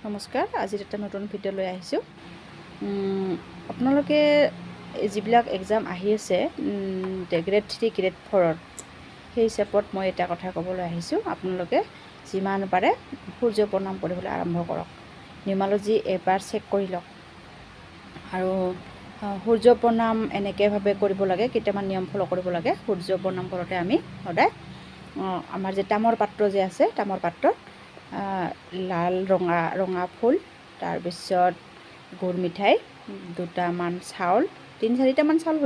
নমস্কাৰ। আজিৰ এটা নতুন ভিডিঅ' লৈ আহিছোঁ। আপোনালোকে যিবিলাক এক্সাম আহি আছে গ্ৰেড 3 গ্ৰেড 4ৰ সেই হিচাপত মই এটা কথা ক'বলৈ আহিছোঁ। আপোনালোকে যিমান পাৰে সূৰ্য প্ৰণাম কৰিবলৈ আৰম্ভ কৰক। নিউমালজি এবাৰ চেক কৰি লওক। আৰু সূৰ্য প্ৰণাম এনেকৈভাৱে কৰিব লাগে, কেইটামান নিয়ম ফ'ল' কৰিব লাগে। সূৰ্য প্ৰণাম কৰোঁতে আমি সদায় আমাৰ যে তামৰ পাত্ৰ যে আছে, তামৰ পাত্ৰত লাল ৰঙা ফুল, তাৰপিছত গুড় মিঠাই, দুটামান চাউল, 3-4টামান চাউল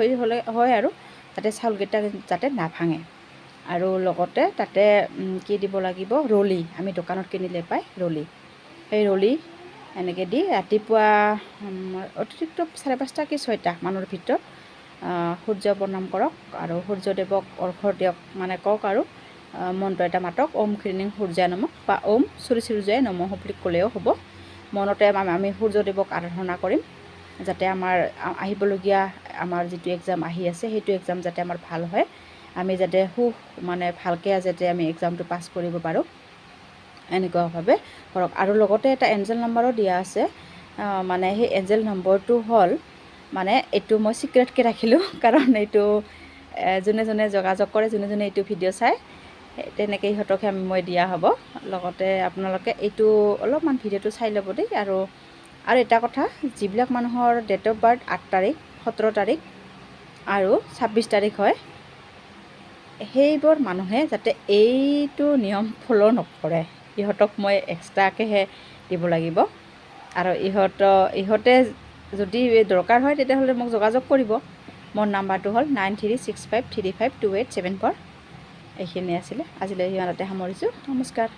হয় আৰু তাতে চাউলকেইটা যাতে নাভাঙে। আৰু লগতে তাতে কি দিব লাগিব, ৰলি, আমি দোকানত কিনিলে পায় ৰলি। সেই ৰলি এনেকৈ দি ৰাতিপুৱা অতিৰিক্ত 5:30 কি 6টা মানৰ ভিতৰত সূৰ্য প্ৰণাম কৰক আৰু সূৰ্যদেৱক অৰ্ঘ্য দিয়ক, মানে কওক আৰু মন্ত্ৰ এটা মাতক, ওম ক্লীং সূৰ্যায় নমঃ বা ওম সূৰ্যায় নমঃ বুলি ক'লেও হ'ব। মনতে আমি সূৰ্যদেৱক আৰাধনা কৰিম যাতে আমাৰ আহিবলগীয়া আমাৰ যিটো এক্সাম আহি আছে সেইটো এক্সাম যাতে আমাৰ ভাল হয়, আমি যাতে ভালকৈ যাতে আমি এক্সামটো পাছ কৰিব পাৰোঁ, এনেকুৱাভাৱে কৰক। আৰু লগতে এটা এঞ্জেল নাম্বাৰো দিয়া আছে। মানে সেই এঞ্জেল নম্বৰটো হ'ল, মানে এইটো মই চিক্ৰেটকৈ ৰাখিলোঁ, কাৰণ এইটো যোনে যোগাযোগ কৰে, যোনে এইটো ভিডিঅ' চায়, তেনেকৈ ইহঁতকহে মই দিয়া হ'ব। লগতে আপোনালোকে এইটো অলপমান ভিডিঅ'টো চাই ল'ব দেই। আৰু এটা কথা, যিবিলাক মানুহৰ ডেট অফ বাৰ্থ 8 তাৰিখ, 17 তাৰিখ আৰু 26 তাৰিখ হয়, সেইবোৰ মানুহে যাতে এইটো নিয়ম ফ'ল' নকৰে। ইহঁতক মই এক্সট্ৰাকৈহে দিব লাগিব। আৰু ইহঁতে যদি দৰকাৰ হয় তেতিয়াহ'লে মোক যোগাযোগ কৰিব। মোৰ নাম্বাৰটো হ'ল 9365352874। এইখিনি আছিলে। আজিলৈ ইমানতে সামৰিছোঁ। নমস্কাৰ।